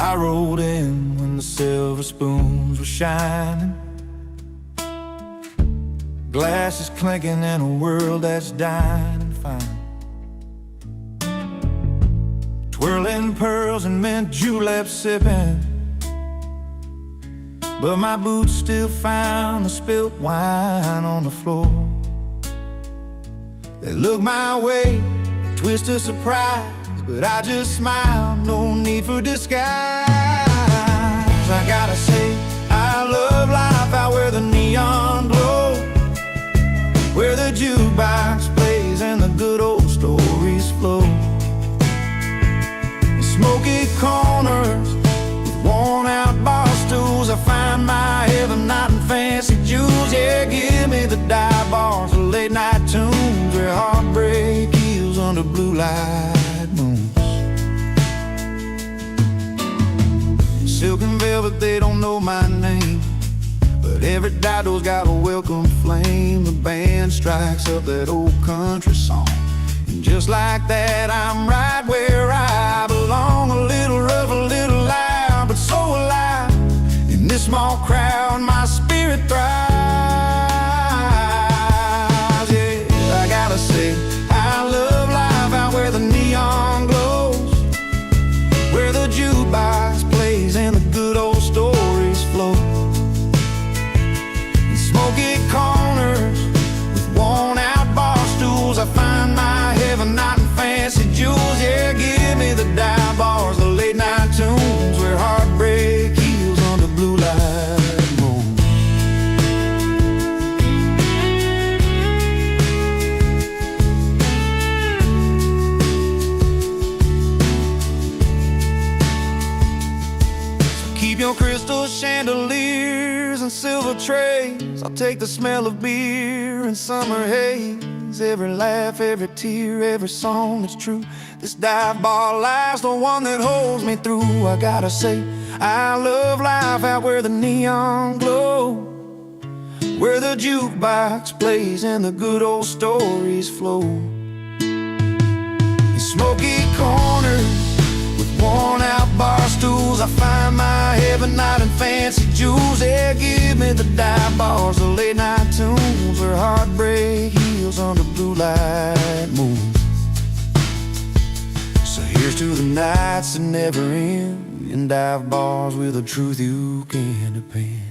I rolled in when the silver spoons were shining, glasses clinking in a world that's dying and fine. Twirling pearls and mint juleps sipping, but my boots still found the spilt wine on the floor. They look my way, twist of surprise, but I just smile, no need for disguise. I gotta say, I love life out where the neon glows, where the jukebox plays and the good old stories flow. In smoky corners with worn out bar stools, I find my heaven not in fancy jewels. Yeah, give me the dive bars, the late night tunes, where heartbreak heals under blue light moons. Silk and velvet, they don't know my name, but every dido's got a welcome flame. The band strikes up that old country song, and just like that I'm right where I belong. A little rough, a little loud, but so alive. In this small crowd, my spirit thrives. Yeah, I gotta say, I love life out where the neon glows, where the jukebox plays and the good old stories flow. In smoky corners with worn out bar stools, I find my heaven not in fancy jewels. Yeah, give me the dive bars, the late night tunes, where heartbreak heals under blue light moon. So keep your crystal chandeliers and silver trays, I'll take the smell of beer and summer haze. Every laugh, every tear, every song that's true. This dive bar life's the one that holds me through. I gotta say, I love life out where the neon glow, where the jukebox plays and the good old stories flow. In smoky corners with worn out bar stools, I find my heaven not in fancy jewels. Yeah, give me the dive bars, the late night tunes, where heartbreak heals under blue light moon. So here's to the nights that never end, in dive bars with a truth you can depend.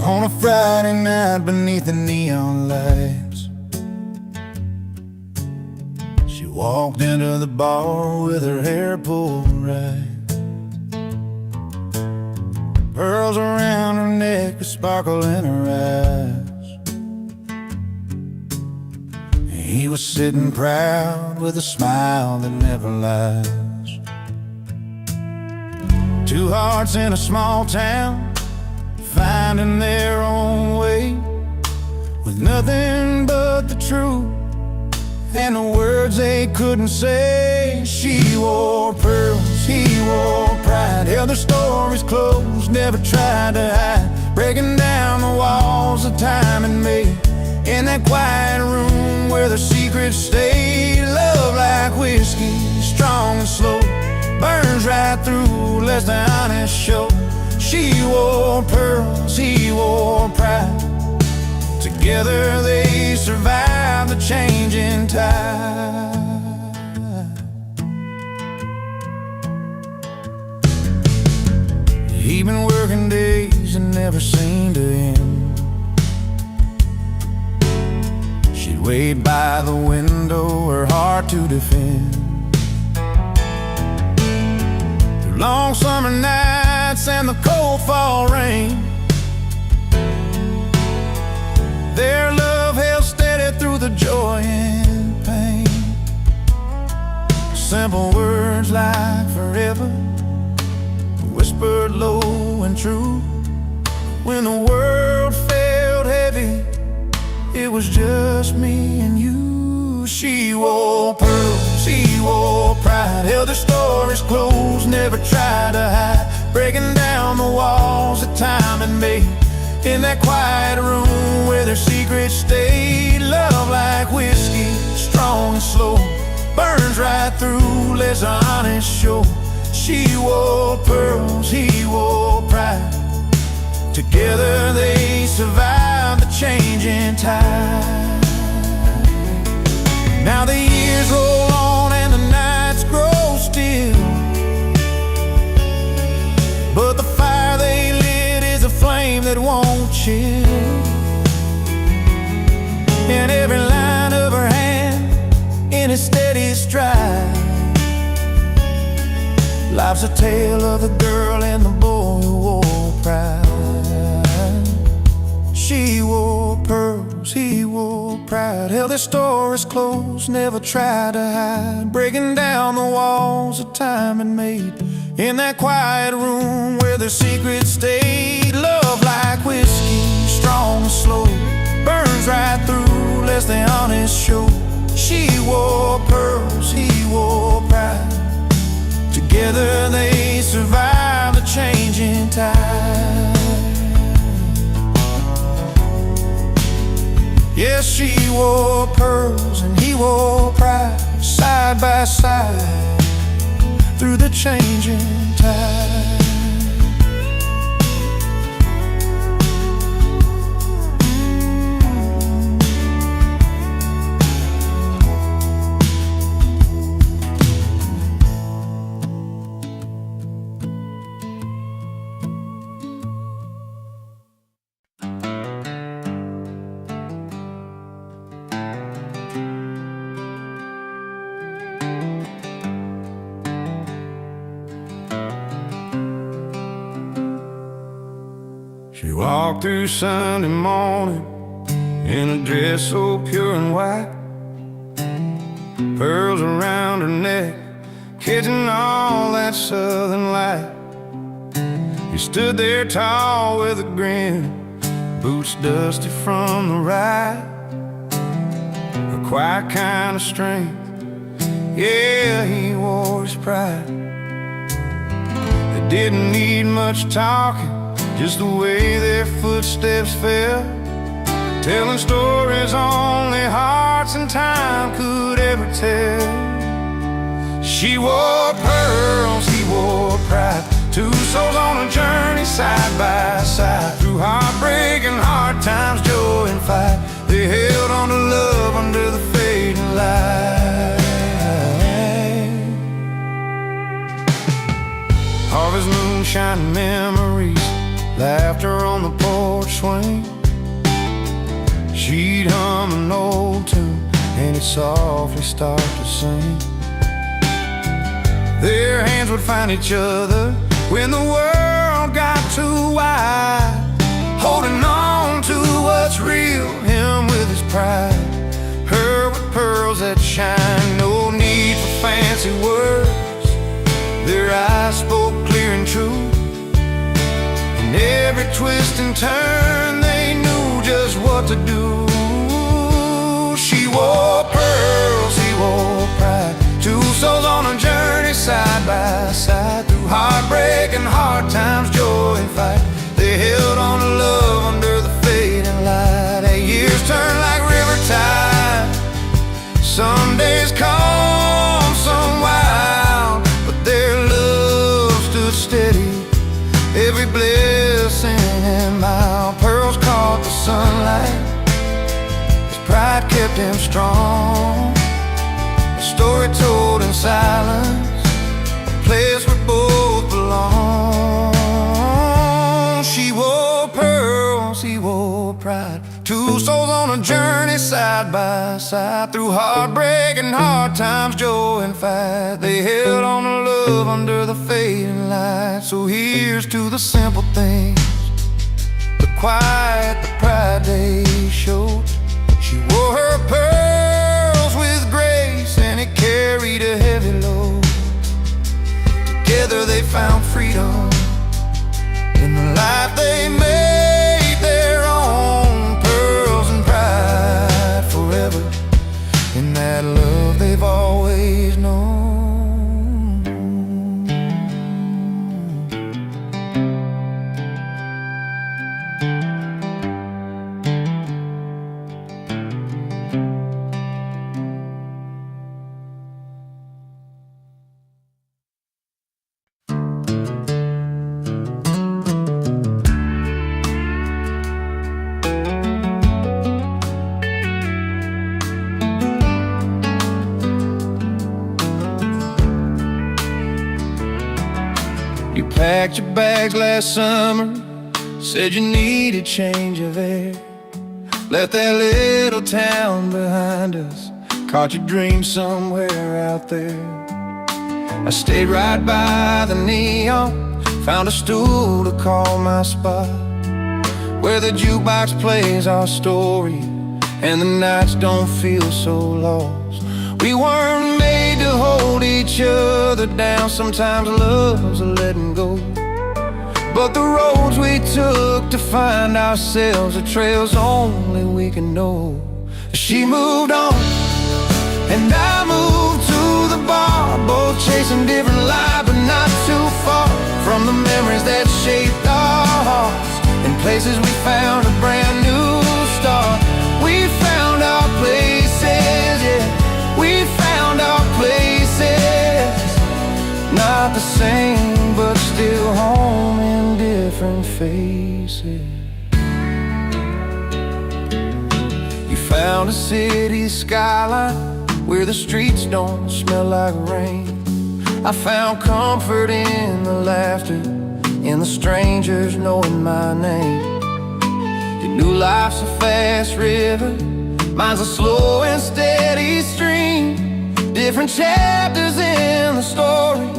On a Friday night beneath the neon lights, she walked into the bar with her hair pulled right, pearls around her neck, a sparkle in her eyes. He was sitting proud with a smile that never lies. Two hearts in a small town, finding their own way, with nothing but the truth and the words they couldn't say. She wore pearls, he wore pride, held their stories close, never tried to hide, breaking down the walls of time and made. In that quiet room where their secrets stayed, love like whiskey, strong and slow, burns right through, lets the honest show. She wore pearls, he wore pride, together they survived the changing tide. He'd been working days that never seemed to end. She'd wait by the window, her heart to defend. Through long summer nights and the cold fall rain, their love held steady through the joy and pain. Simple words like forever, whispered whispered low and true. When the world felt heavy, it was just me and you. She wore pearls, he wore pride, held her stories close, never tried to hide, breaking down the walls that time had made. In that quiet room where their secrets stayed, love like whiskey, strong and slow, burns right through, lets the honest show. She wore pearls, he wore pride, together they survived the changing tide. Now the years roll on and the nights grow still, but the fire they lit is a flame that won't chill. And every line of her hand in a steady stride, life's a tale of the girl and the boy who wore pride. She wore pearls, he wore pride, held their stories close, never tried to hide, breaking down the walls that time had made. In that quiet room where their secrets stayed, love like whiskey, strong and slow, burns right through, lets the honest show. She wore pearls, he wore pride, together they survived the changing tide. Yes, she wore pearls and he wore pride, side by side through the changing tide. She walked through Sunday morning in a dress so pure and white, pearls around her neck, catching all that southern light. He stood there tall with a grin, boots dusty from the ride, a quiet kind of strength, yeah, he wore his pride. They didn't need much talking, just the way their footsteps fell, telling stories only hearts and time could ever tell. She wore pearls, he wore pride, two souls on a journey side by side, through heartbreak and hard times, joy and fight. They held on to love under the fading light. Harvest moonshine memories, laughter on the porch swing. She'd hum an old tune and he'd softly start to sing. Their hands would find each other when the world got too wide, holding on to what's real, him with his pride, her with pearls that shine. No need for fancy words, their eyes spoke clear and true. Every twist and turn, they knew just what to do. She wore pearls, he wore pride, two souls on a journey side by side, through heartbreak and hard times, joy and fight. They held on to love under the fading light. Hey, years turn like river tide, some days calm, some wild, but their love stood steady, every blessing and mile. Pearls caught the sunlight, his pride kept him strong, a story told in silence, a place where both belong. She wore pearls, he wore pride, two souls on a journey side by side, through heartbreak and hard times, joy and fight. They held on to love under the fading light. So here's to the simple things, the quiet, the pride they showed. She wore her pearls with grace and it carried a heavy load. Together they found freedom life they made their own, pearls and pride forever in that love they've always known. You packed your bags last summer, said you needed change of air. Left that little town behind us, caught your dream somewhere out there. I stayed right by the neon, found a stool to call my spot, where the jukebox plays our story and the nights don't feel so lost. We weren't made to hold each other down, sometimes love's a letting go. But the roads we took to find ourselves are trails only we can know. She moved on, and I moved to the bar, both chasing different lives, but not too far from the memories that shaped our hearts. In places we found a brand new start. We found our places, yeah, we found our places. Not the same, but still home in different faces. You found a city skyline where the streets don't smell like rain. I found comfort in the laughter, in the strangers knowing my name. You knew life's a fast river, mine's a slow and steady stream. Different chapters in the story,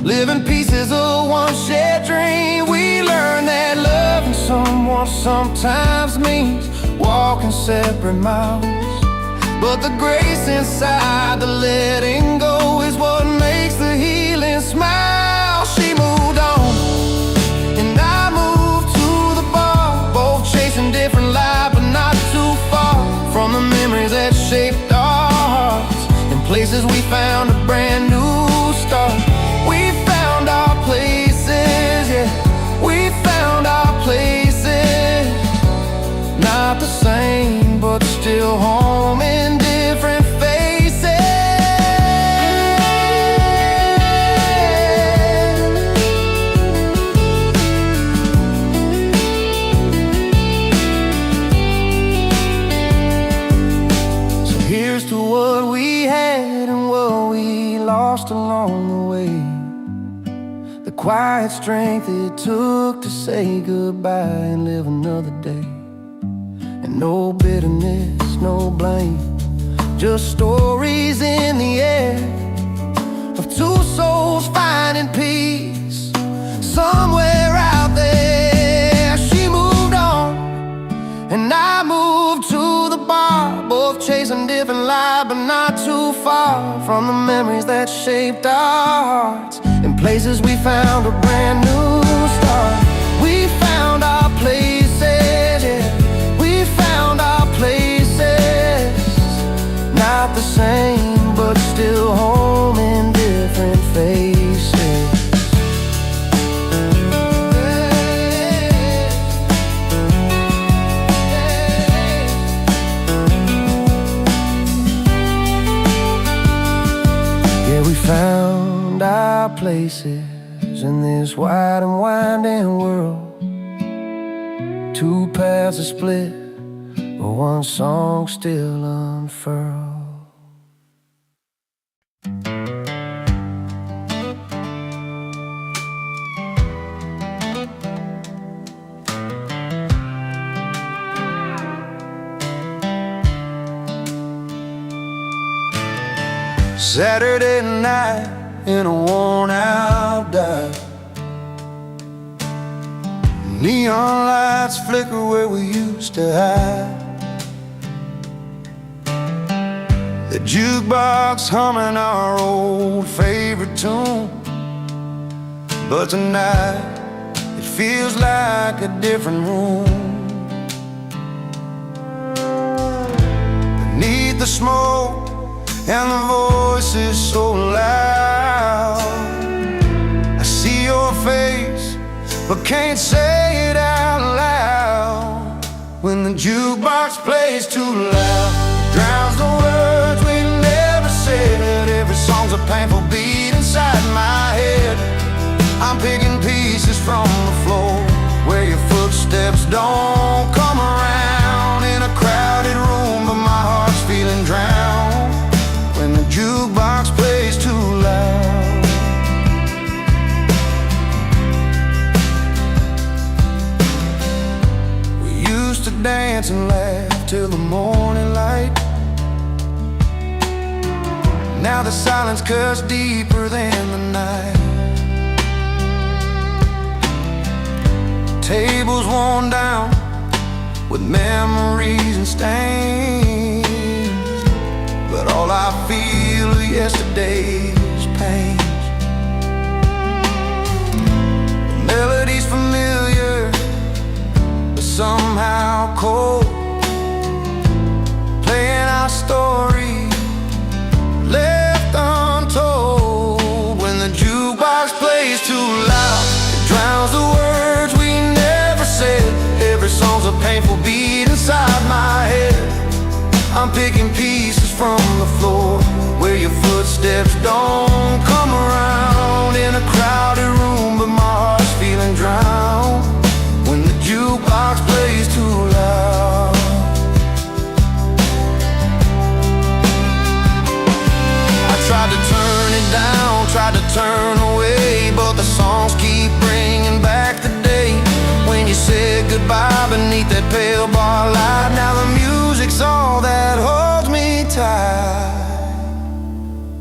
living pieces of one shared dream. We learned that loving someone sometimes means walking separate miles, but the grace inside the letting go is what makes the healing smile. She moved on, and I moved to the bar, both chasing different lives, but not too far from the memories that shaped our hearts. In places we found a brand new start. We found our places, yeah, we found our places. Not the same, but still home in different faces. So here's to what we had and what we lost along the way. The quiet strength it took to say goodbye and live another day. And no bitterness, no blame, just stories in the air of two souls finding peace somewhere out there. She moved on, and I moved to the bar, both chasing different lives, but not too far from the memories that shaped our hearts. In places we found a brand new start. We found our places, yeah, we found our places. Not the same, but still home in different faces. Yeah, we found our places in this wide and winding world. Two paths are split, but one song still unfurled. Saturday night in a worn-out dive, neon lights flicker where we used to hide. The jukebox humming our old favorite tune. But tonight it feels like a different room. Beneath the smoke and the voices so loud, I see your face but can't say it out loud. When the jukebox plays too loud, it drowns the words we never said. Every song's a painful beat inside my head. I'm picking pieces from the floor where your footsteps don't come around. In a crowded room, but my heart's feeling drowned when the jukebox plays too loud. We used to dance and laugh till the morning light. Now the silence cuts deeper than the night. Tables worn down with memories and stains, but all I feel are yesterday's pains. Melodies familiar, but somehow cold, playing our story left untold. When the jukebox plays too loud, it drowns the words we never said. Every song's a painful beat inside my head. I'm picking pieces from the floor where your footsteps don't come around. In a crowded room, but my heart's feeling drowned when the jukebox plays too loud. I tried to turn it down, tried to turn away, but the songs keep bringing back the day when you said goodbye beneath that pale bar light. Now the music's all that holds me tight.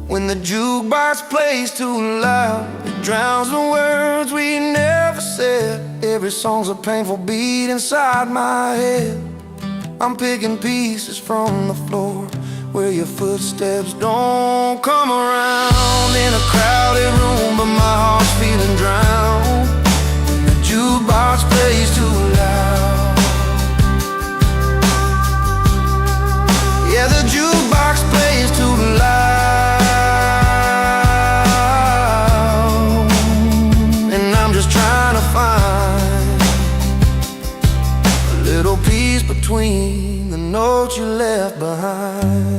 When the jukebox plays too loud, it drowns the words we never said. Every song's a painful beat inside my head. I'm picking pieces from the floor where your footsteps don't come around. In a crowded room, but my heart's feeling drowned when the jukebox plays too loud. Yeah, the jukebox plays too loud, and I'm just trying to find a little piece between the notes you left behind.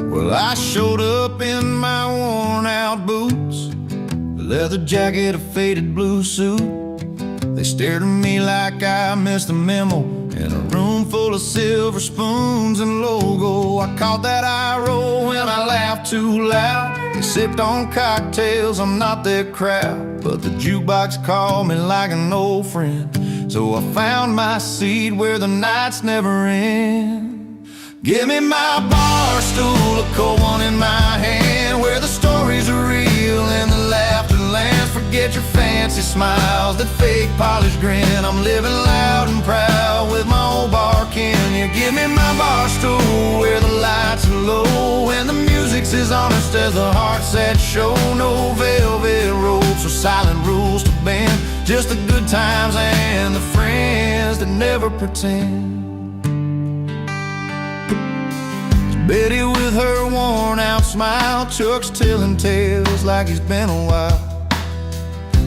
Well, I showed up in my worn-out boots, a leather jacket, a faded blue suit. They stared at me like I missed a memo in a room full of silver spoons and logo. I caught that eye roll when I laughed too loud. They sipped on cocktails, I'm not their crowd, but the jukebox called me like an old friend. So I found my seat where the nights never end. Give me my bar stool, a cold one in my hand, where the stories are real and the laughter lands. Forget your fancy smiles, that fake polished grin. I'm living loud and proud with my old bar kin. You give me my bar stool, where the lights are low and the music's as honest as the hearts that show. No velvet ropes or silent rules to bend, just the good times and the friends that never pretend. Betty with her worn-out smile, Chuck's telling tales like he's been a while.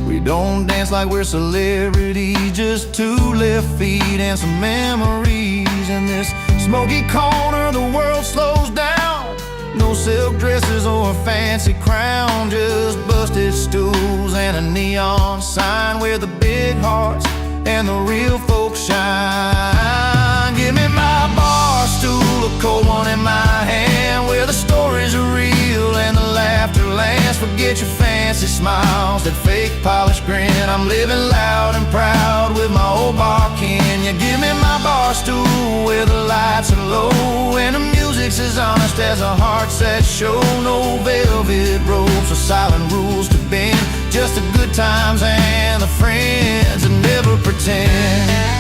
We don't dance like we're celebrities, just two left feet and some memories. In this smoky corner, the world slows down. No silk dresses or a fancy crown, just busted stools and a neon sign where the big hearts and the real folks shine. Give me my bar stool, a cold one in my hand, where the stories are real and the laughter lands. Forget your fancy smiles, that fake polished grin. I'm living loud and proud with my old bar kin. you give me my bar stool where the lights are low and the music's as honest as a heart set show? No velvet ropes or silent rules to bend, just the good times and the friends that never pretend.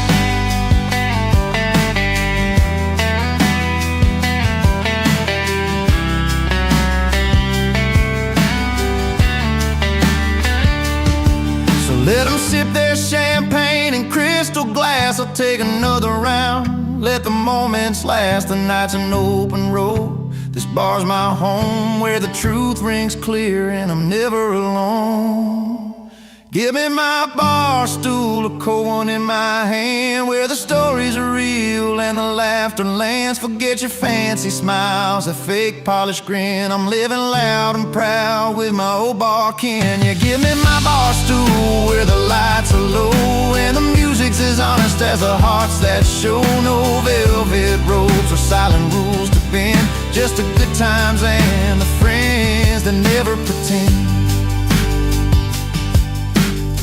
Let them sip their champagne in crystal glass. I'll take another round, let the moments last. The night's an open road, this bar's my home, where the truth rings clear and I'm never alone. Give me my bar stool, a cold one in my hand, where the stories are real and the laughter lands. Forget your fancy smiles, a fake polished grin. I'm living loud and proud with my old bar kin. You give me my bar stool where the lights are low and the music's as honest as the hearts that show. No velvet ropes or silent rules to bend, just the good times and the friends that never pretend.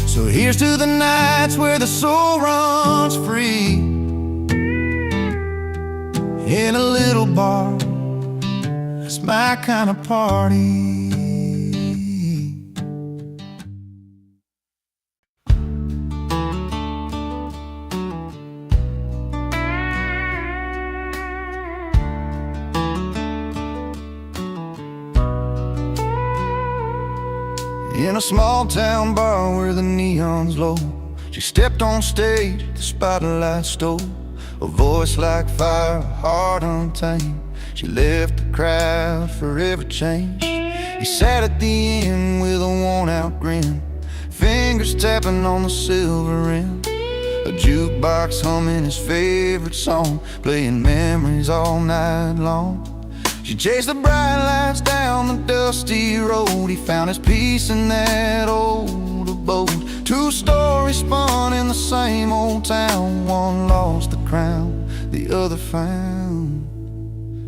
So here's to the nights where the soul runs free in a little bar. It's my kind of party. In a small town bar where the neon's low, she stepped on stage, the spotlight stole. A voice like fire, a heart untamed. She left the crowd forever changed. He sat at the end with a worn-out grin, fingers tapping on the silver rim. A jukebox humming his favorite song, playing memories all night long. She chased the bright lights down the dusty road. He found his peace in that old abode. Two stories spun in the same old town. One lost the crown, the other found.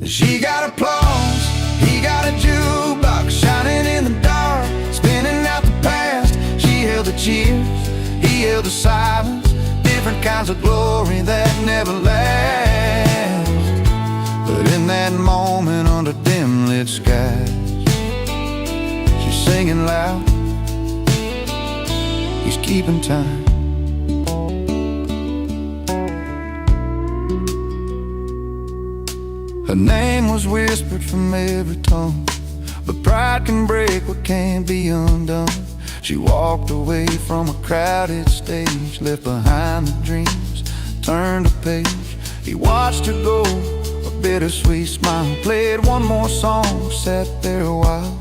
She got applause, he got a jukebox shining in the dark, spinning out the past. She held the cheers, he held the silence, different kinds of glory that never last. But in that moment under dim lit skies, she's singing loud, he's keeping time. Her name was whispered from every tongue, but pride can break what can't be undone. She walked away from a crowded stage, left behind the dreams, turned a page. He watched her go, a bittersweet smile, played one more song, sat there a while.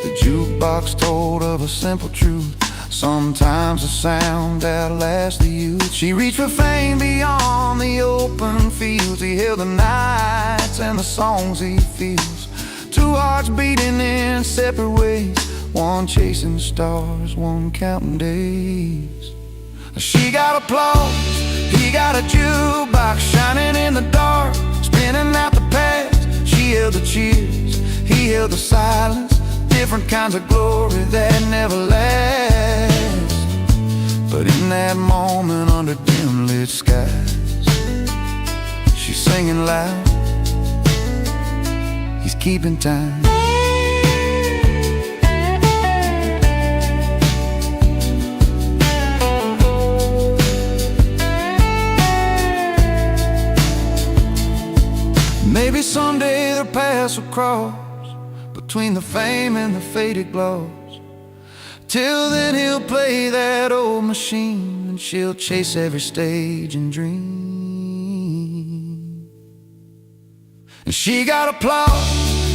The jukebox told of a simple truth: sometimes the sound outlasts the youth. She reached for fame beyond the open fields. He held the nights and the songs he feels. Two hearts beating in separate ways, one chasing stars, one counting days. She got applause, he got a jukebox shining in the dark, spinning out the past. She held the cheers, he held the silence, different kinds of glory that never last. But in that moment under dim lit skies, she's singing loud, he's keeping time. Maybe someday their paths will cross between the fame and the faded gloss. Till then he'll play that old machine, and she'll chase every stage and dream. And she got applause,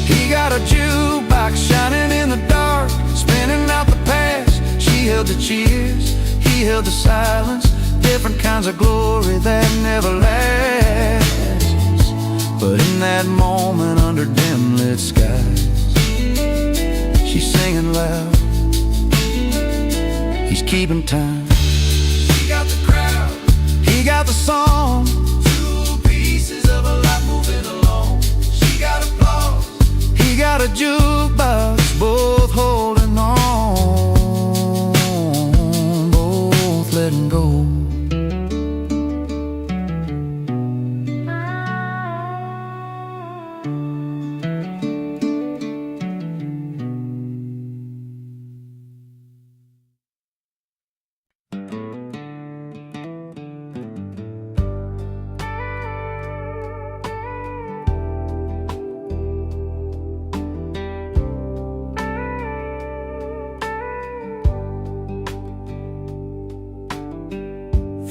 he got a jukebox shining in the dark, spinning out the past. She held the cheers, he held the silence, different kinds of glory that never lasts. But in that moment under dim lit skies, she's singing loud, he's keeping time. He got the crowd, he got the song, two pieces of a life moving along. She got applause, he got a jukebox, both holding on, both letting go.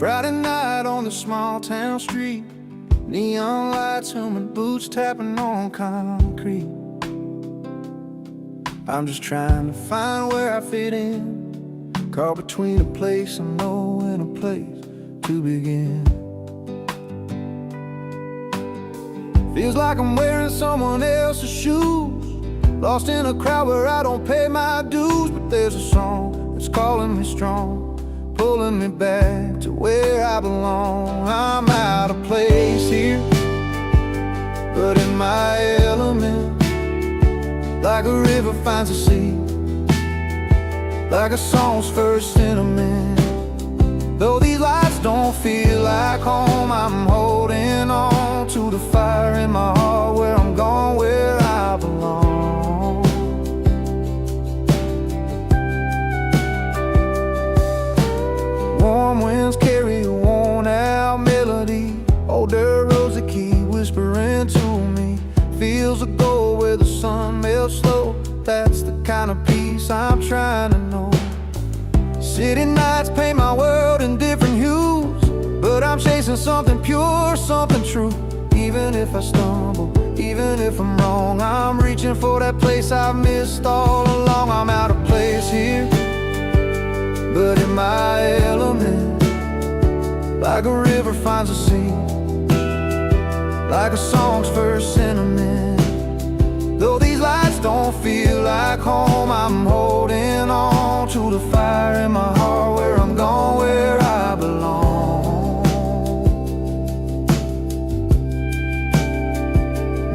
Friday night on the small town street, neon lights humming, boots tapping on concrete. I'm just trying to find where I fit in, caught between a place I know and a place to begin. Feels like I'm wearing someone else's shoes, lost in a crowd where I don't pay my dues. But there's a song that's calling me strong, pulling me back to where I belong. I'm out of place here, but in my element, like a river finds a sea, like a song's first sentiment. Though these lights don't feel like home, I'm holding on to the fire in my heart, where I'm going, where I belong. Warm winds carry a worn-out melody, older roads that keep whispering to me. Fields of gold where the sun melts slow, that's the kind of peace I'm trying to know. City nights paint my world in different hues, but I'm chasing something pure, something true. Even if I stumble, even if I'm wrong, I'm reaching for that place I've missed all along. I'm out of place here, but in my element, like a river finds a sea, like a song's first sentiment. Though these lights don't feel like home, I'm holding on to the fire in my heart, where I'm going, where I belong.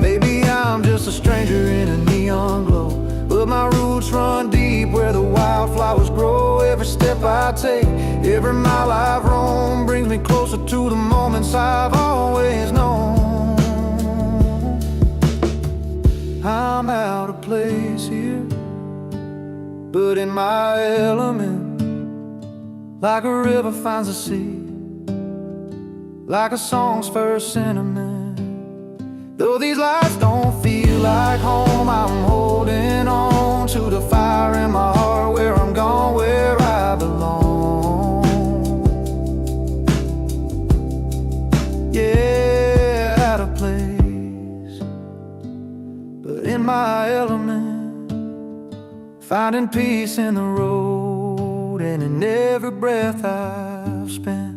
Maybe I'm just a stranger in a neon glow, but my roots run deep where the wildflowers grow. Every step I take, every mile I've roamed, brings me closer to the moments I've always known. I'm out of place here, but in my element, like a river finds a sea, like a song's first sentiment. Though these lights don't feel like home, I'm holding on to the fire in my heart, where I'm going, where I belong. Yeah, out of place, but in my element, finding peace in the road and in every breath I've spent.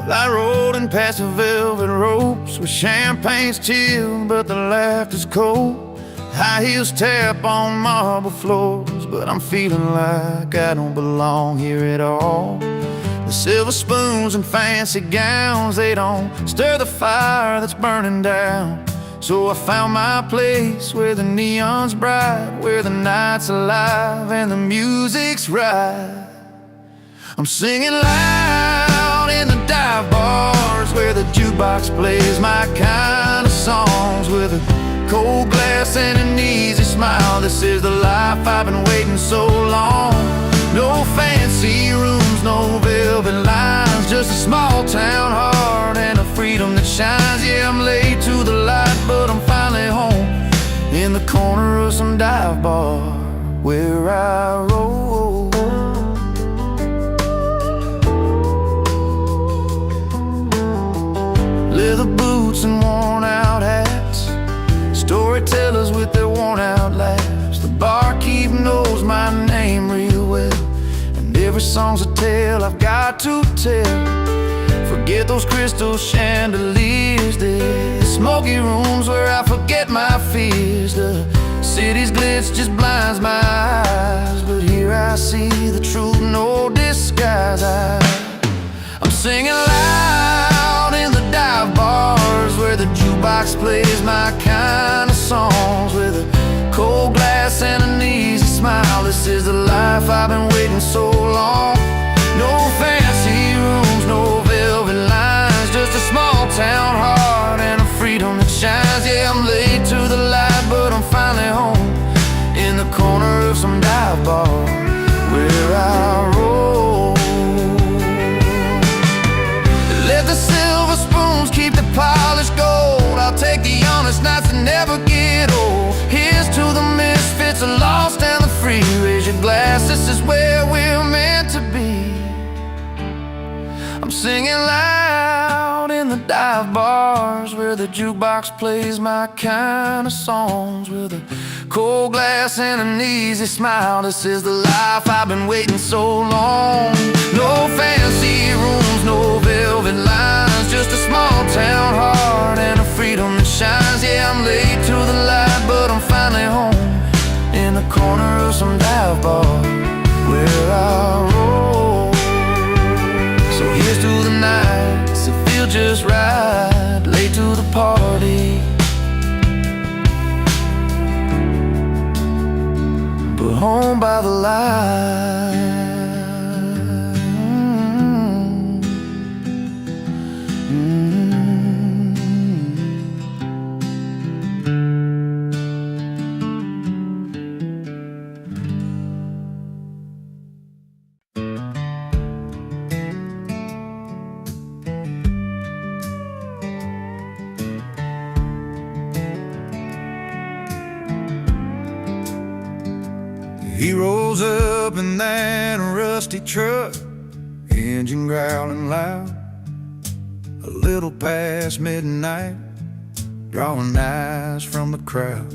I rode in past the velvet ropes where champagne's chilled but the laughter's cold. High heels tap on marble floors, but I'm feeling like I don't belong here at all. The silver spoons and fancy gowns, they don't stir the fire that's burning down. So I found my place where the neon's bright, where the night's alive and the music's right. I'm singing loud in the dive bars where the jukebox plays my kind of songs, with a cold glass and an easy smile. This is the life I've been waiting so long. No fancy rooms, no velvet lines, just a small town heart and a freedom that shines. Yeah, I'm late to the light, but I'm finally home in the corner of some dive bar where I roll. Leather boots and worn-out hats, storytellers with their worn-out laughs. The barkeep knows my name real well, and every song's a tale I've got to tell. Forget those crystal chandeliers, the smoky rooms where I forget my fears. The city's glitz just blinds my eyes, but here I see the truth, no disguise. I'm singing loud in the dive bars where the jukebox plays my kind of songs, with a cold glass and an easy smile. This is the life I've been waiting so long. No fancy rooms, no velvet lines, just a small town heart and a freedom that shines. Yeah, I'm late to the light, but I'm finally home in the corner of some dive dive bars where the jukebox plays my kind of songs, with a cold glass and an easy smile. This is the life I've been waiting so long. No fancy rooms, no velvet lines, just a small town heart and a freedom that shines. Yeah, I'm late to the light, but I'm finally home in the corner of some dive bar where I roll. So here's to the nights that feel just right, late to the party, but home by the light. He rolls up in that rusty truck, engine growling loud, a little past midnight, drawing eyes from the crowd.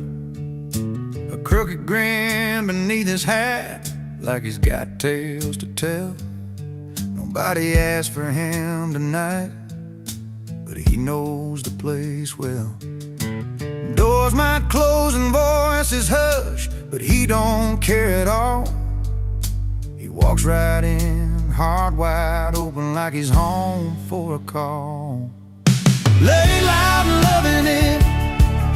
A crooked grin beneath his hat, like he's got tales to tell. Nobody asked for him tonight, but he knows the place well. Doors might close and voices hush, but he don't care at all. He walks right in, heart wide open, like he's home for a call. Lay loud and loving it,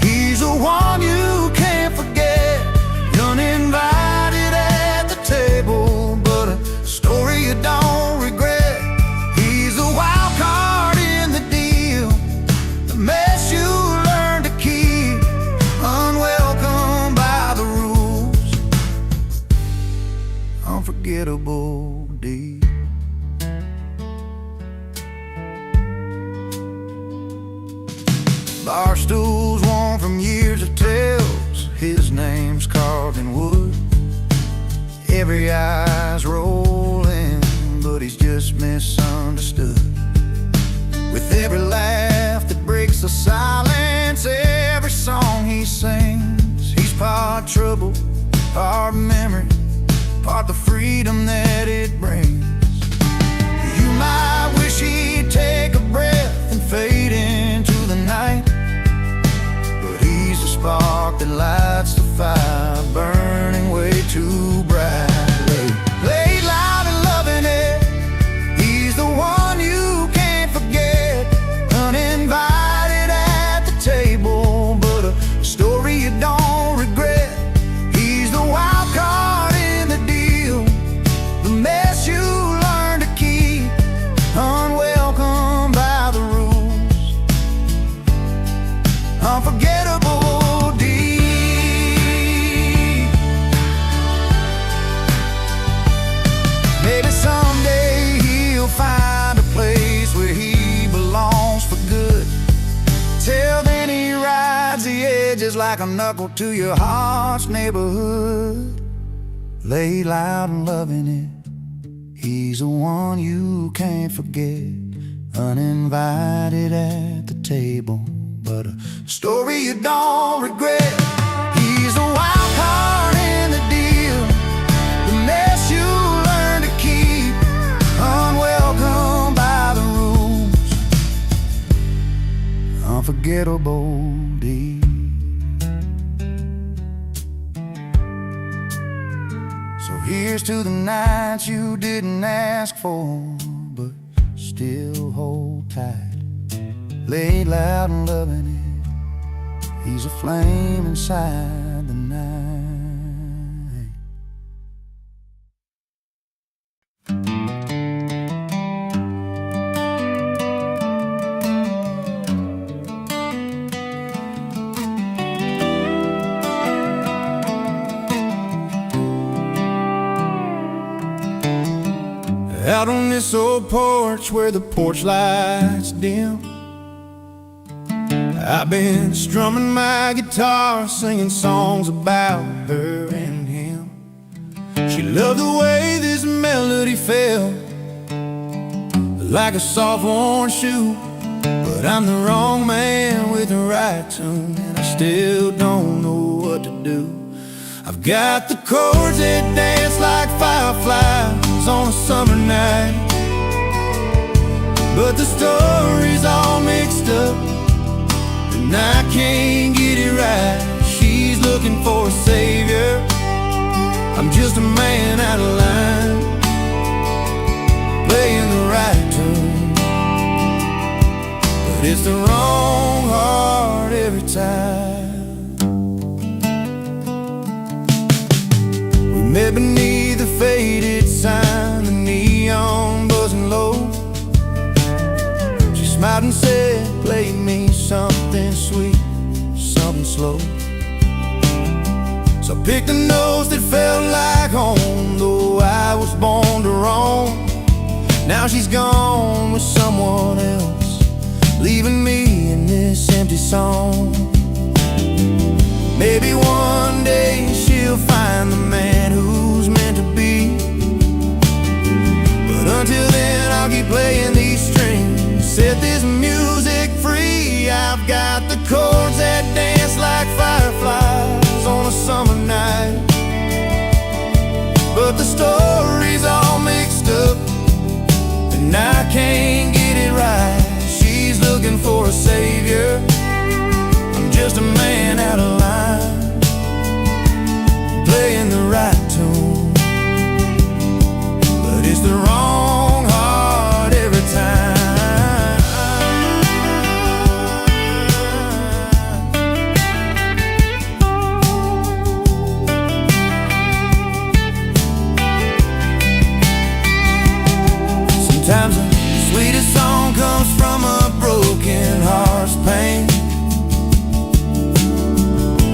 he's the one you can't forget. Uninvited at the table, but a story you don't regret. He's the wild card in the deal, the mess you learn to keep, unwelcome by the rules, unforgettable deed. Bar stools worn from years of tales, his name's carved in wood. Every eye's rolling, but he's just misunderstood. With every laugh that breaks the silence, every song he sings, he's part trouble, part memory, part the freedom that it brings. You might wish he'd take a breath and fade into the night, but he's the spark that lights the fire, burning way too brightly. Lay loud and loving it, he's the one you can't forget. Uninvited at the table, but a story you don't regret. He's the wild card in the deal, the mess you learn to keep, unwelcome by the rules, unforgettable deed. Maybe someday he'll find a place where he belongs for good. Till then he rides the edges like a knuckle to your heart's neighborhood. Lay loud and loving it, he's the one you can't forget. Uninvited at the table, but a story you don't regret. He's the wild card in the deal, the mess you learn to keep, unwelcome by the rules, unforgettable deed. So here's to the nights you didn't ask for, but still hold tight. Lay loud and loving it, he's a flame inside the night. Out on this old porch where the porch lights dim, I've been strumming my guitar, singing songs about her and him. She loved the way this melody felt, like a soft worn shoe, but but I'm the wrong man with the right tune, and I still don't know what to do. I've got the chords that dance like fireflies on a summer night, but the story's all mixed up, and I can't get it right. She's looking for a savior, I'm just a man out of line, playing the right tune, but it's the wrong heart every time. We met beneath the faded sign, the neon buzzing low. She smiled and said, play me something sweet, something slow. So I picked a note that felt like home, though I was born to roam. Now she's gone with someone else, leaving me in this empty song. Maybe one day she'll find the man who's meant to be, but until then I'll keep playing these strings, set this music free. I've got the chords that dance like fireflies on a summer night, but the story's all mixed up, and I can't get it right. She's looking for a savior, I'm just a man out of line, playing the right tune, but it's the wrong heart every time. Sometimes the sweetest song comes from a broken heart's pain,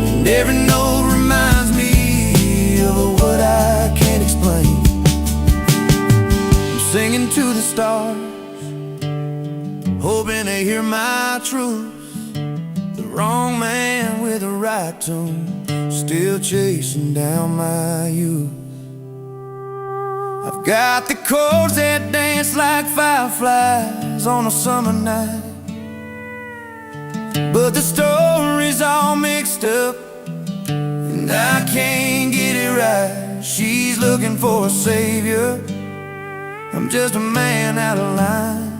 and every note reminds me of what I can't explain. I'm singing to the stars, hoping they hear my truth. The wrong man with the right tune, still chasing down my youth. I've got the chords that dance like fireflies on a summer night, but the story's all mixed up, and I can't get it right. She's looking for a savior, I'm just a man out of line,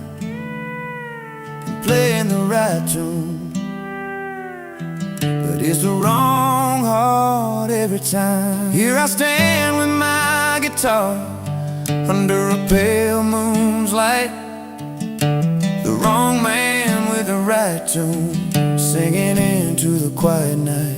playing the right tune, but it's the wrong heart every time. Here I stand with my guitar under a pale moon's light, the wrong man with the right tune, singing into the quiet night.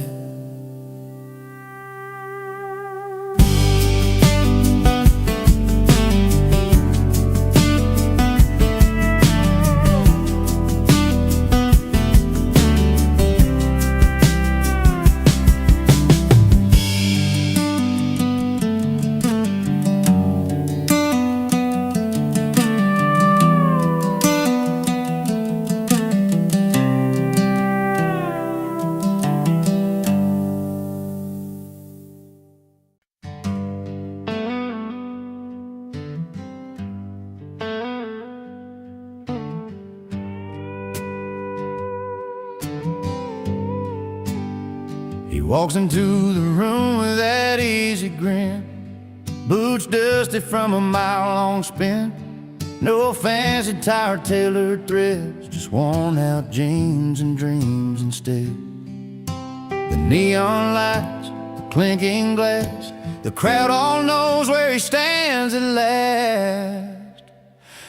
He walks into the room with that easy grin, boots dusty from a mile-long spin, no fancy tire-tailored threads, just worn-out jeans and dreams instead. The neon lights, the clinking glass, the crowd all knows where he stands at last.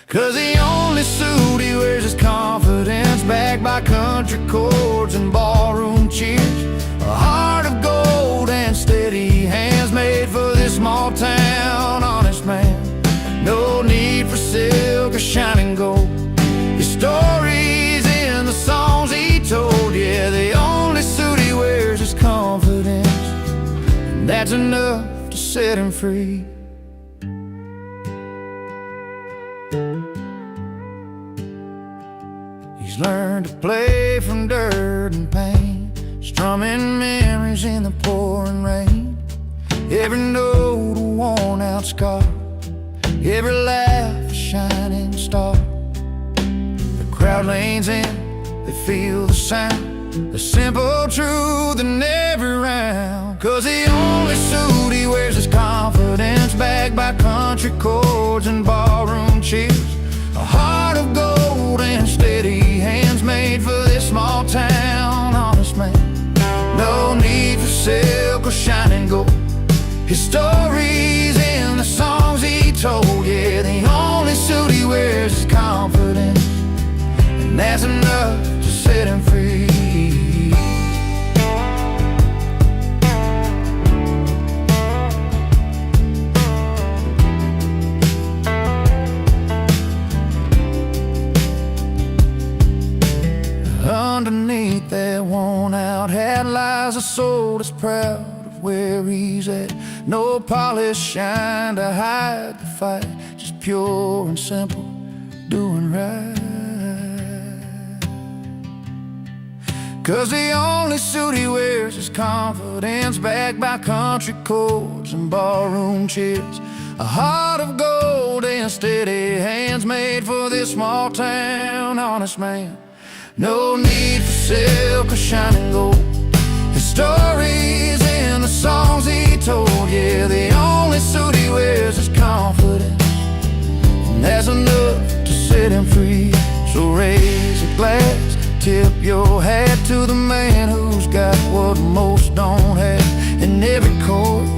'Cause the only suit he wears is confidence, backed by country chords and ballroom cheers. A heart of gold and steady hands, made for this small town honest man. No need for silk or shining gold, his story's in the songs he told. Yeah, the only suit he wears is confidence, and that's enough to set him free. He's learned to play from dirt and pain, strumming memories in the pouring rain. Every note a worn-out scar, every laugh a shining star. The crowd crowd leans in, they feel the sound, the simple truth in every round. 'Cause the only suit he wears is confidence, backed by country chords and ballroom cheers. A heart of gold and steady hands made for this small town, honest man. No need for silk or shining gold. His stories in the songs he told, yeah, the only suit he wears is confidence, and that's enough to set him free. Underneath that worn-out hat lies a soul that's proud of where he's at. No polish shine to hide the fight, just pure and simple, doing right. 'Cause the only suit he wears is confidence, backed by country chords and ballroom cheers. A heart of gold and steady hands made for this small town, honest man. No need for silk or shining gold. His stories in the songs he told, yeah, the only suit he wears is confidence, and that's enough to set him free. So raise a glass, tip your hat to the man who's got what most don't have. In every chord,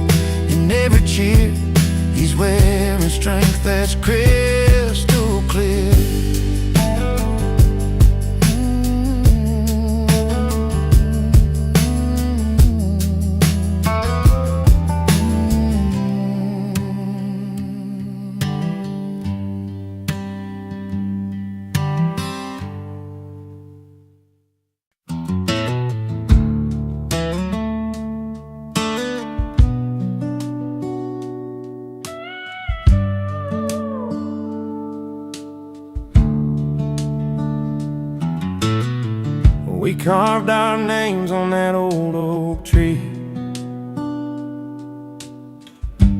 in every cheer, he's wearing strength that's crystal clear. We carved our names on that old oak tree,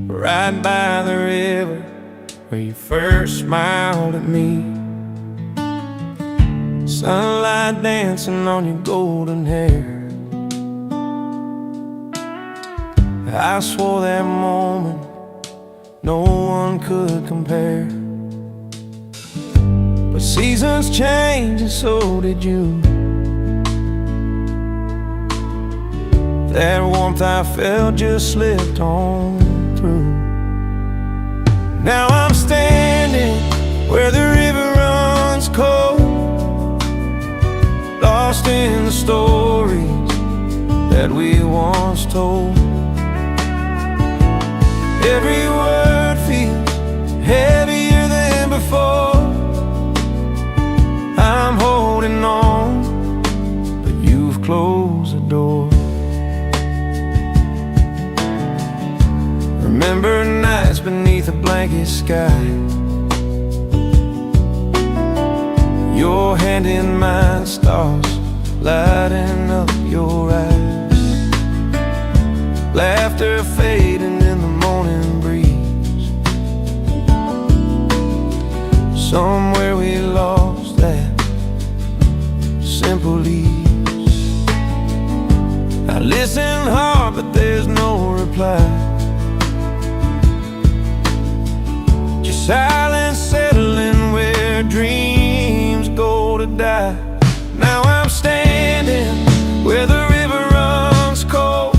right by the river where you first smiled at me. Sunlight dancing on your golden hair. I swore that moment no one could compare. But seasons change and so did you. That warmth I felt just slipped on through. Now I'm standing where the river runs cold, lost in the stories that we once told. Every word feels heavier than before. I'm holding on, but you've closed the door. Remember nights beneath a blanket sky, your hand in mine, stars lighting up your eyes. Laughter fading in the morning breeze. Somewhere we lost that simple ease. I listen hard, but there's no reply. Silence settling where dreams go to die. Now I'm standing where the river runs cold,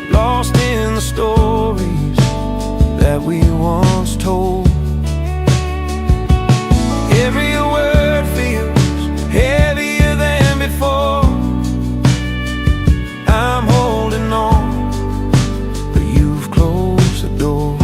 lost in the stories that we once told. Every word feels heavier than before. I'm holding on, but you've closed the door.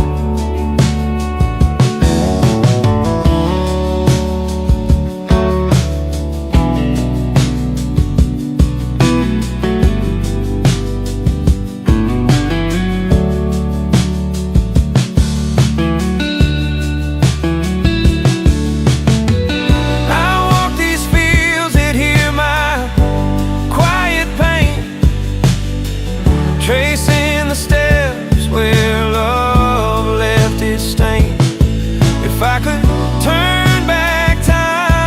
If I could turn back time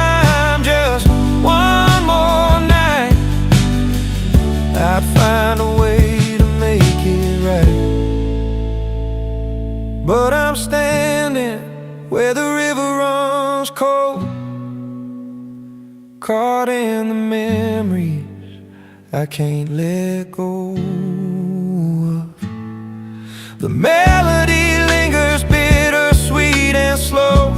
caught in the memories I can't let go of. The melody lingers bittersweet and slow.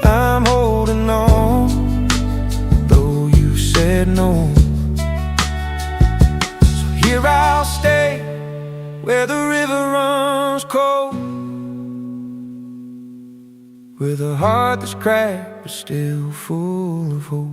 I'm holding on, though you said no. So here I'll stay, where the river runs cold, with a heart that's cracked but still full of hope.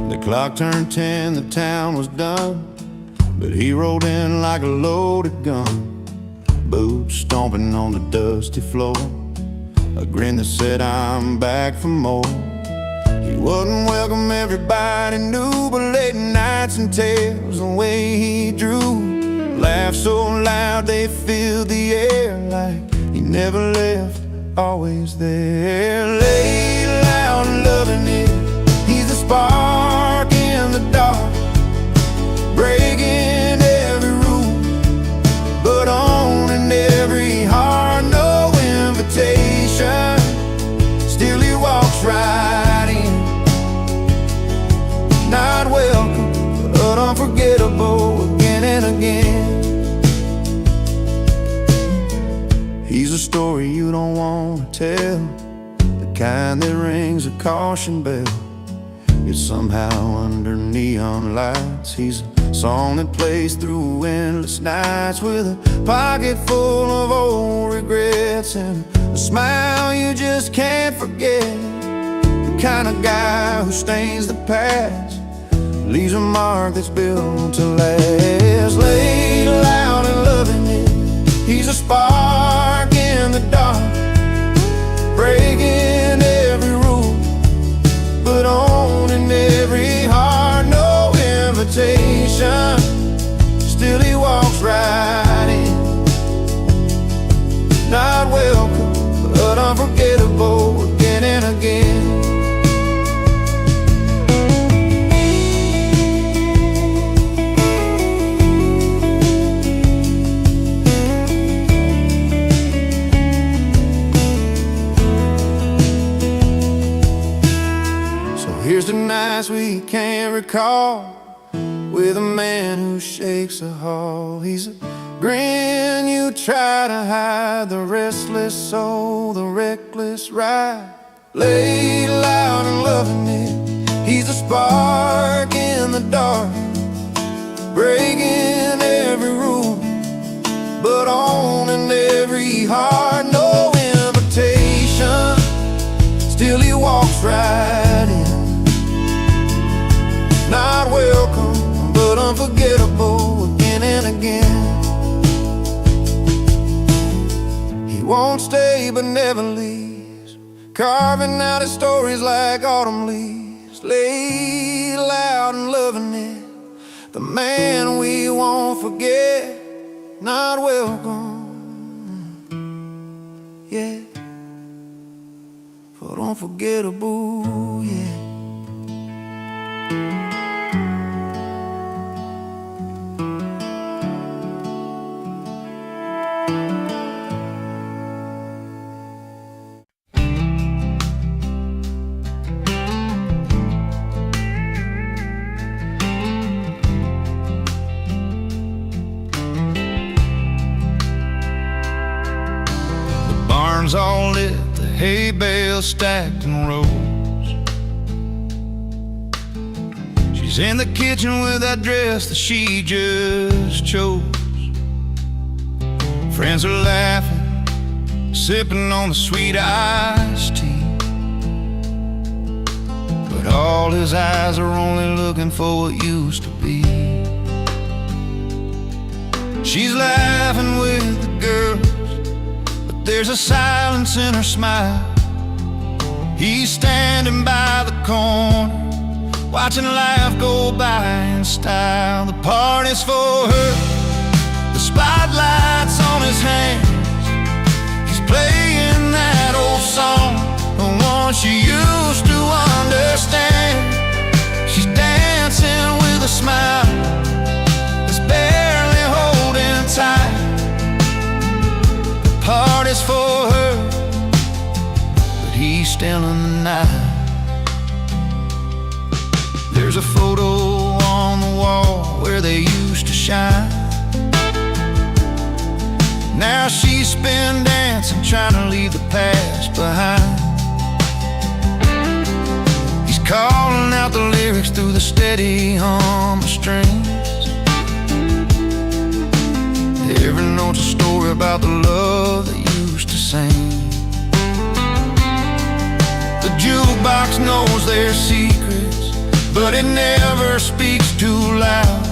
The clock turned 10, the town was done, but he rolled in like a loaded gun, boots stomping on the dusty floor, a grin that said I'm back for more. He wasn't welcome, everybody knew, but late nights and tales, the way he drew, laughed so loud they filled the air, like he never left, always there. Laid loud and loving it, he's the spark in the dark, breaking every rule, but owning every heart. No invitation, still he walks right in. Not welcome, but unforgettable again and again. He's a story you don't want to tell, the kind that rings a caution bell, yet somehow under neon lights. He's a song that plays through endless nights, with a pocket full of old regrets and a smile you just can't forget. The kind of guy who stains the past, leaves a mark that's built to last. Laid loud and loving it, he's a spark in the dark, breaking every rule, but owning every heart. No invitation, still he walks right in. Not welcome, but unforgettable again and again. Here's the nights we can't recall, with a man who shakes a hall. He's a grin you try to hide, the restless soul, the reckless ride. Laid loud and loving it, he's a spark in the dark, breaking every rule, but owning every heart. No invitation, still he walks right in. Not welcome, but unforgettable again and again. He won't stay but never leaves, carving out his stories like autumn leaves. Laid loud and loving it, the man we won't forget. Not welcome, yeah, but unforgettable, yeah. Barns all lit, the hay bales stacked in rows. She's in the kitchen with that dress that she just chose. Friends are laughing, sipping on the sweet iced tea, but all his eyes are only looking for what used to be. She's laughing with the girls, there's a silence in her smile. He's standing by the corner, watching life go by in style. The party's for her, the spotlight's on his hands. He's playing that old song, the one she used to understand. She's dancing with a smile that's barely holding tight. The party's for her, but he's still in the night. There's a photo on the wall where they used to shine. Now she's been dancing, trying to leave the past behind. He's calling out the lyrics through the steady hum of strings. Every note's a story about the love they used to sing. The jukebox knows their secrets, but it never speaks too loud.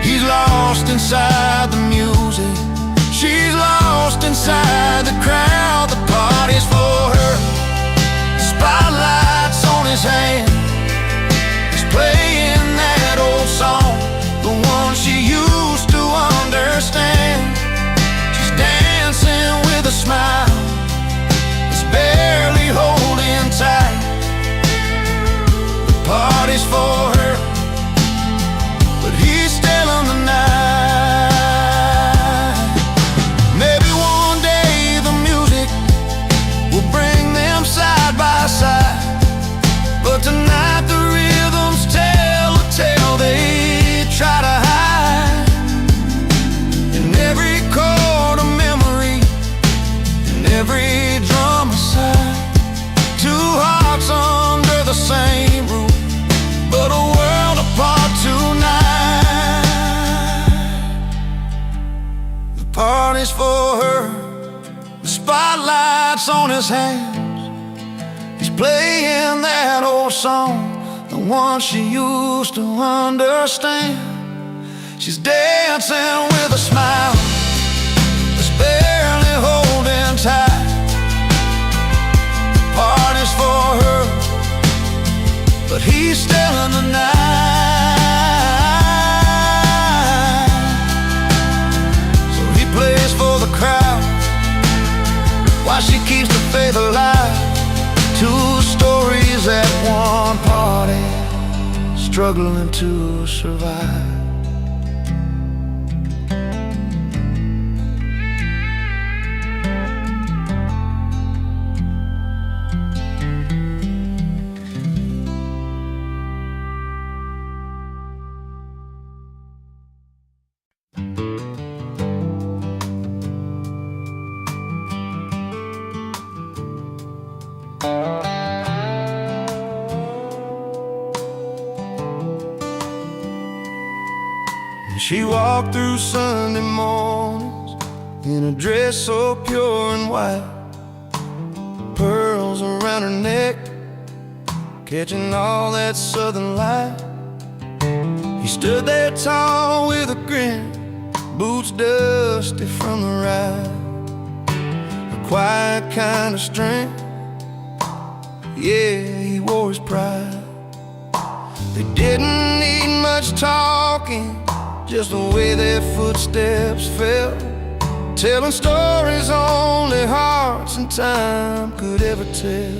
He's lost inside the music, she's lost inside the crowd. The party's for her, spotlights on his hand. He's playing that old song, the one she used to understand. She's dancing with a smile that's barely holding tight. The party's for her, but he's still on the night. But tonight the rhythms tell a tale they try to hide. In every chord a memory, in every drum a sigh. Two hearts under the same roof, but a world apart tonight. The party's for her, the spotlight's on his hands. Playing that old song, the one she used to understand. She's dancing with a smile that's barely holding tight. The party's for her, but he's still in the night. So he plays for the crowd while she keeps the faith alive. Two stories at one party, struggling to survive. She walked through Sunday mornings in a dress so pure and white, pearls around her neck, catching all that southern light. He stood there tall with a grin, boots dusty from the ride, a quiet kind of strength, yeah, he wore his pride. They didn't need much talking, just the way their footsteps fell, telling stories only hearts and time could ever tell.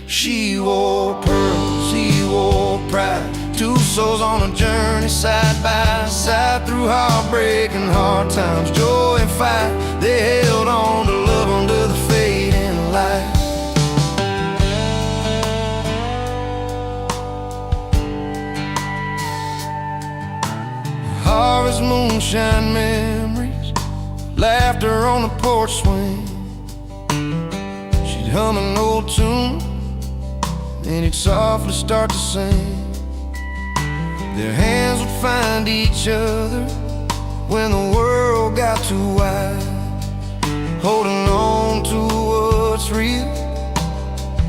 She wore pearls, he wore pride, two souls on a journey side by side, through heartbreak and hard times, joy and fight. They held on to love under the fading light. Harvest moonshine memories, laughter on the porch swing. She'd hum an old tune, and he'd softly start to sing. Their hands would find each other when the world got too wide, holding on to what's real,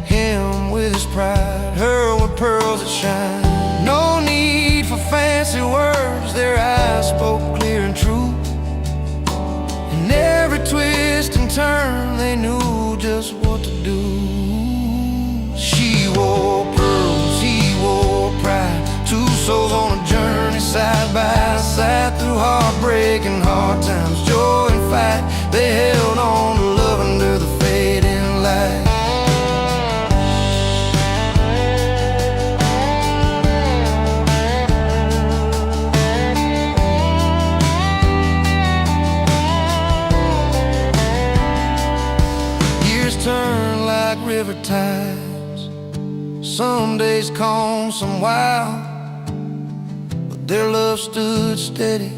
him with his pride, her with pearls that shine. No need for fancy words, their eyes spoke clear and true. In every twist and turn, they knew just what to do. She wore pearls, he wore pride, two souls on a journey side by side, through heartbreak and hard times, joy and fight. They held on to love under the fading light. Some days come, some wild, but their love stood steady,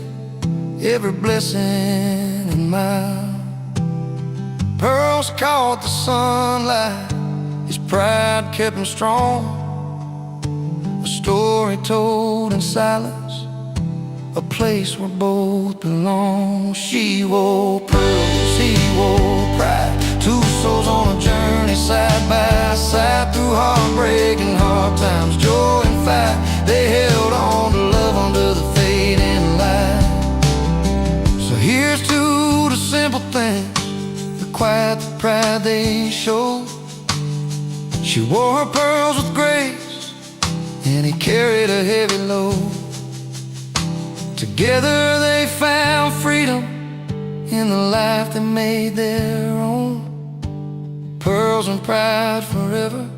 every blessing and mile. Pearls caught the sunlight, his pride kept him strong. A story told in silence, a place where both belong. She wore pearls, he wore pride, two souls on a journey side by side. Through heartbreak and hard times, joy and fight, they held on to love under the fading light. So here's to the simple things, the quiet, the pride they showed. She wore her pearls with grace, and he carried a heavy load. Together they found freedom in the life they made their own. Pearls and pride forever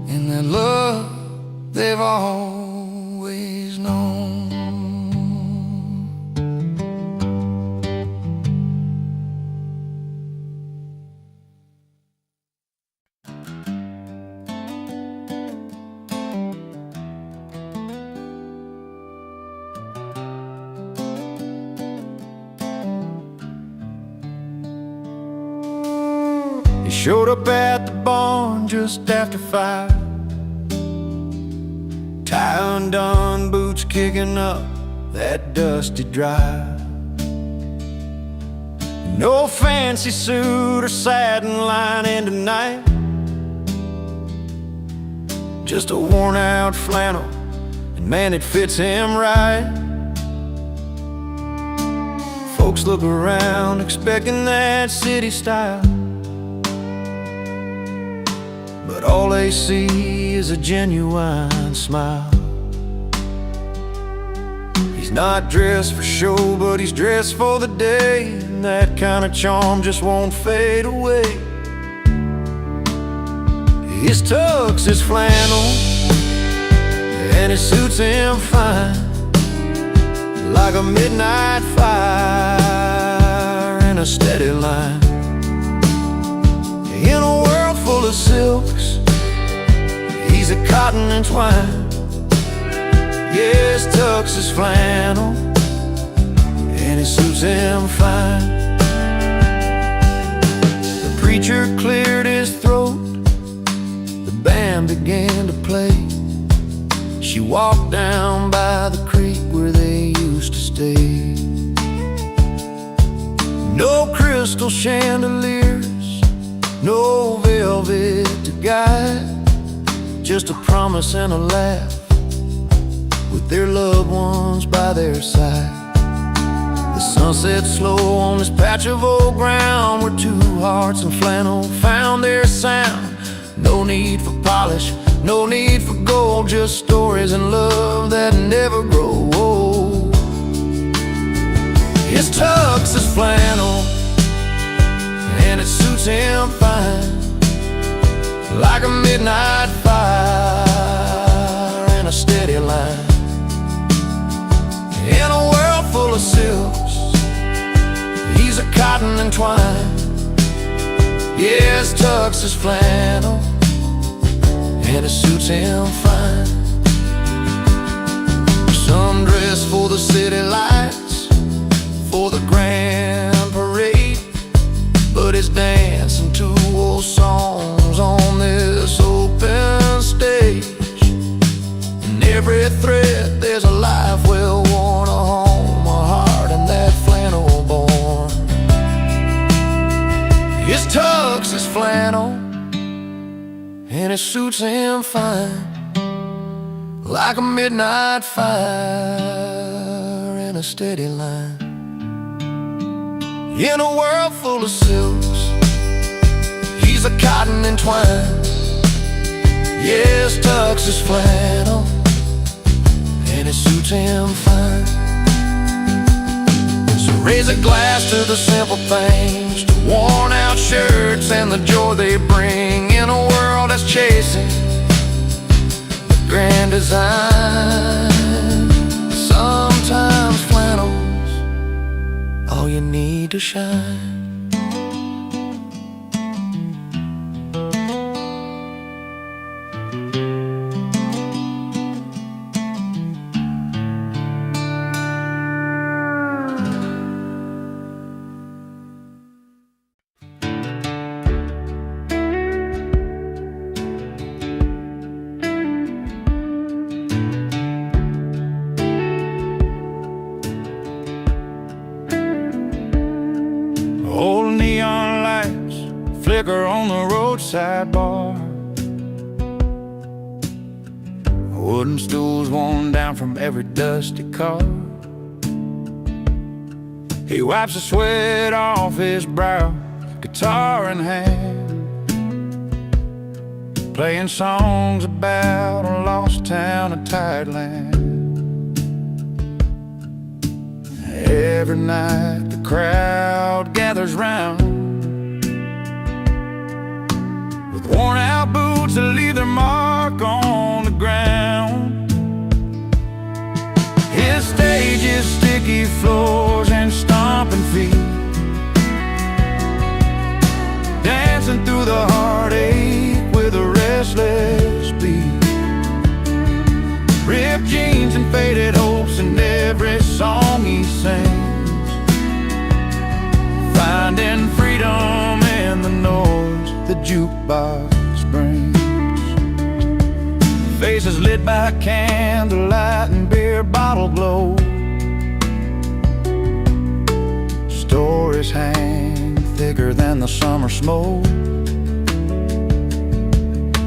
in that love they've always known. He showed up at the barn just after 5, tie undone, boots kicking up that dusty drive. No fancy suit or satin lining tonight, just a worn-out flannel, and man, it fits him right. Folks look around expecting that city style, but all they see is a genuine smile. He's not dressed for show, but he's dressed for the day, and that kind of charm just won't fade away. His tux is flannel, and it suits him fine, like a midnight fire in a steady line. In a world full of silks, he's a cotton and twine. Yes, tux is flannel, and it suits him fine. The preacher cleared his throat, the band began to play. She walked down by the creek where they used to stay. No crystal chandeliers, no velvet to guide, just a promise and a laugh with their loved ones by their side. The sun set slow on this patch of old ground where two hearts and flannel found their sound. No need for polish, no need for gold, just stories and love that never grow old. His tux is flannel, and it suits him fine, like a midnight fire in a steady line. In a world full of silks, he's a cotton and twine. Yes, tux is flannel, and it suits him fine. Some dress for the city lights, for the grand parade, but it's dancing to old songs on this open stage. In every thread there's a life well worn, a home, a heart, and that flannel born. His tux is flannel, and it suits him fine, like a midnight fire in a steady line. In a world full of silks, he's a cotton and twine. Yes, tux is flannel, and it suits him fine. So raise a glass to the simple things, to worn out shirts and the joy they bring in a world that's chasing the grand design. Sometimes flannel's all you need to shine. liquor on the roadside bar. Wooden stools worn down from every dusty car. He wipes the sweat off his brow, guitar in hand, playing songs about a lost town of tideland. Every night the crowd gathers round, with worn out boots that leave their mark on the ground. His stage is sticky floors and stomping feet, dancing through the heartache with a restless beat. Ripped jeans and faded hopes in every song he sings, finding freedom in the noise the jukebox brings. Faces lit by candlelight and beer bottle glow, stories hang thicker than the summer smoke.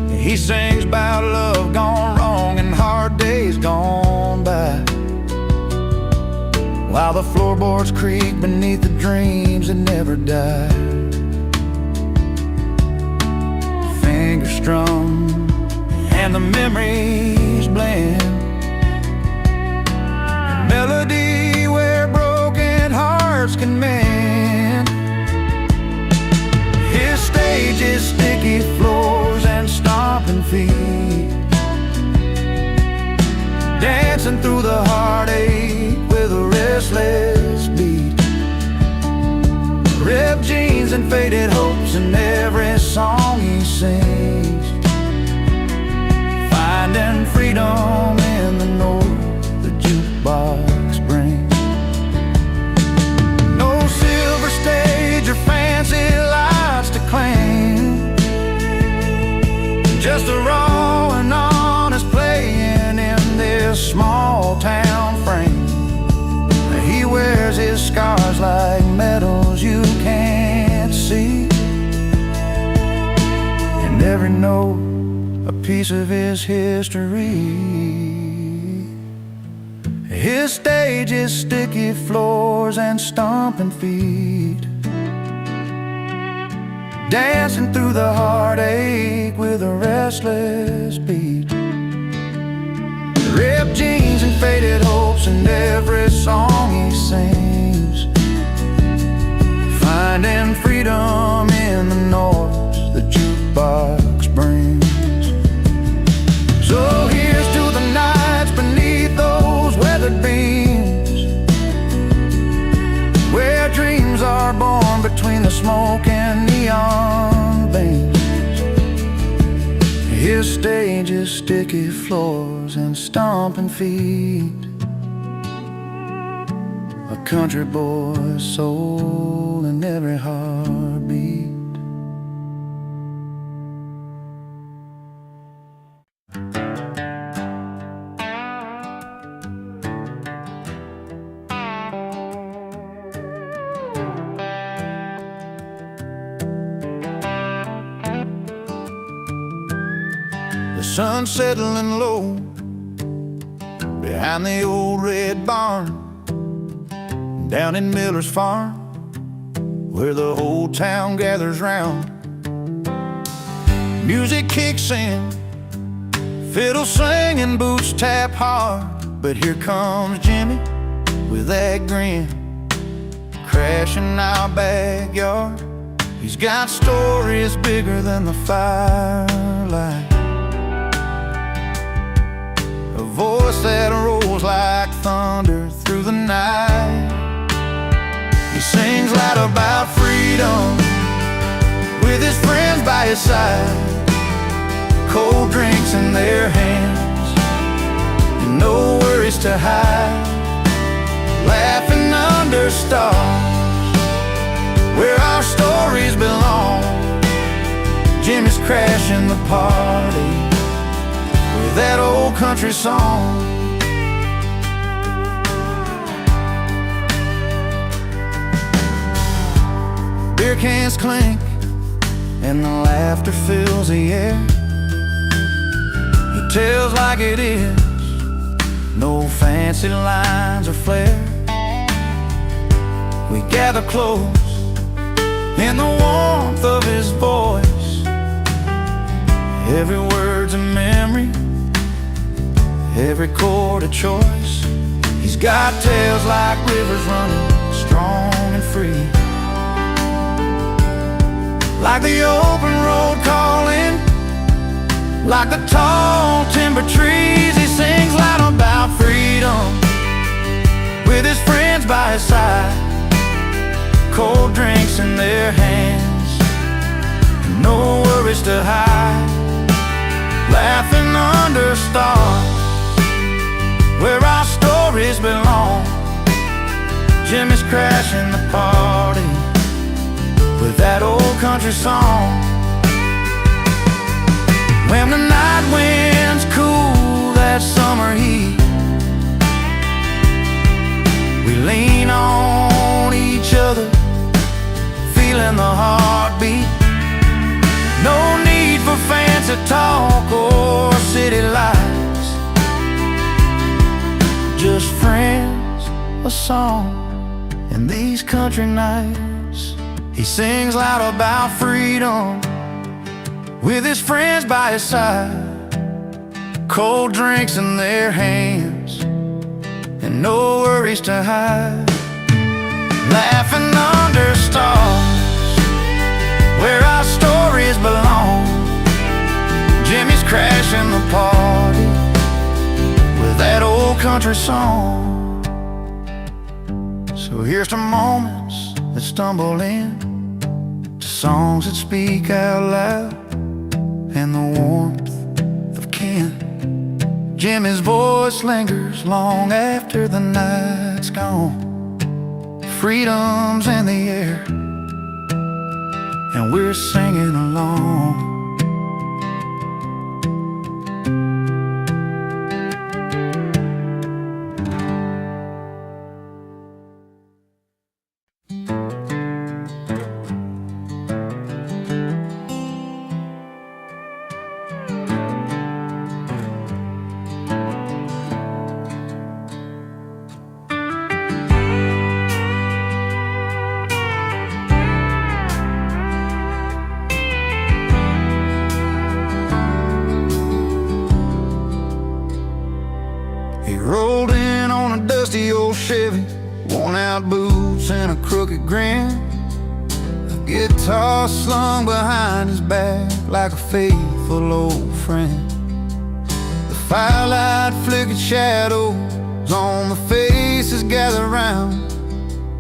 He sings about love gone wrong and hard days gone by, while the floorboards creak beneath the dreams that never die. Fingers strum and the memories blend, a melody where broken hearts can mend. His stage is sticky floors and stomping feet, dancing through the heartache with a restless beat. Ripped jeans and faded hopes in every song he sings, finding freedom in the noise the jukebox brings. No silver stage or fancy lights to claim, just a raw and honest playing in this small town frame. He wears his scars like medals you can't see, and every note a piece of his history. His stage is sticky floors and stomping feet, dancing through the heartache with a restless beat. Ripped jeans and faded hopes in every song he sings, finding freedom in the noise the jukebox brings. So here's to the nights beneath those weathered beams, where dreams are born between the smoke and neon beams. His stage is sticky floors and stomping feet, a country boy's soul in every heartbeat. The sun settling low behind the old red barn, down in Miller's farm, where the whole town gathers round. Music kicks in, fiddle singing, boots tap hard. But here comes Jimmy with that grin, crashing our backyard. He's got stories bigger than the firelight, a voice that rolls like thunder through the night. He sings loud about freedom with his friends by his side, cold drinks in their hands and no worries to hide, laughing under stars where our stories belong. Jimmy's crashing the party with that old country song. Beer cans clink and the laughter fills the air. He tells like it is, no fancy lines or flair. We gather close in the warmth of his voice. Every word's a memory, every chord a choice. He's got tales like rivers running strong and free, like the open road calling, like the tall timber trees. He sings loud about freedom with his friends by his side, cold drinks in their hands, no worries to hide, laughing under stars where our stories belong. Jimmy's crashing the party with that old country song. When the night winds cool that summer heat, we lean on each other, feeling the heartbeat. No need for fancy talk or city lights, just friends, a song, and these country nights. He sings loud about freedom with his friends by his side, cold drinks in their hands, and no worries to hide, laughing under stars where our stories belong. Jimmy's crashing the party with that old country song. So here's to moments that stumble in, to songs that speak out loud, and the warmth of kin. Jimmy's voice lingers long after the night's gone. Freedom's in the air, and we're singing along. He rolled in on a dusty old Chevy, worn out boots and a crooked grin, a guitar slung behind his back like a faithful old friend. The firelight flickered shadows on the faces gathered round,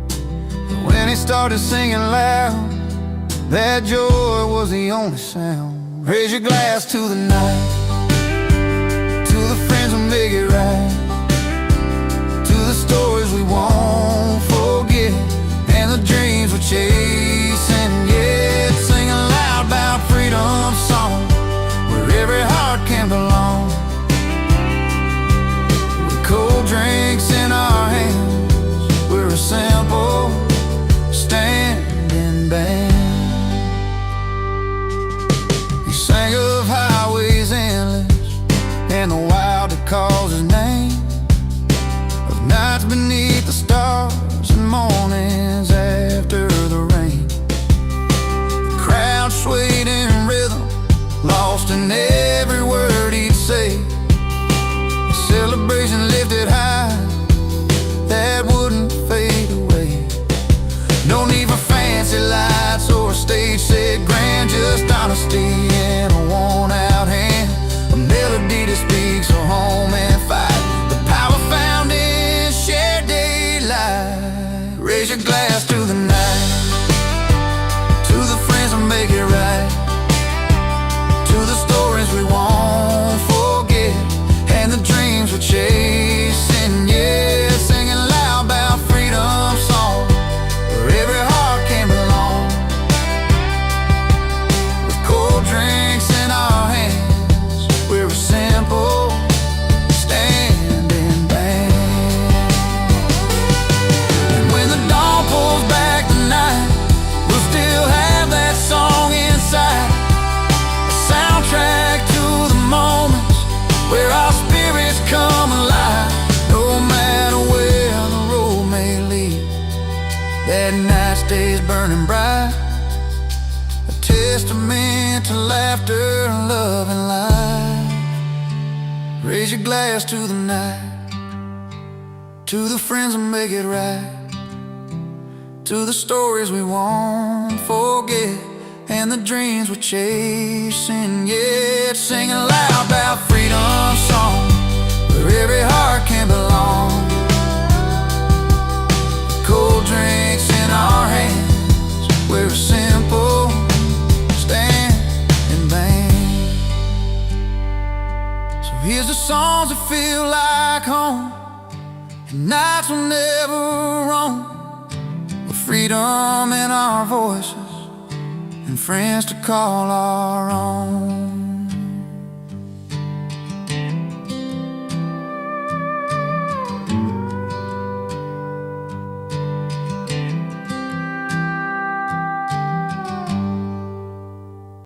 but when he started singing loud, that joy was the only sound. Raise your glass to the night, to the friends who make it right, to the stories we won't forget, and the dreams we're chasing yet. Singing loud about freedom song where every heart can belong, with cold drinks in our hands. We're a simple standing band. He sang of highways endless and the wild that calls his name, stays burning bright, a testament to laughter, love, and life. Raise your glass to the night, to the friends that make it right, to the stories we won't forget, and the dreams we're chasing yet. Singing loud about freedom song, where every heart can belong. Cold drinks in our hands, we're a simple stand and bang. So here's the songs that feel like home, and nights will never roam, with freedom in our voices and friends to call our own.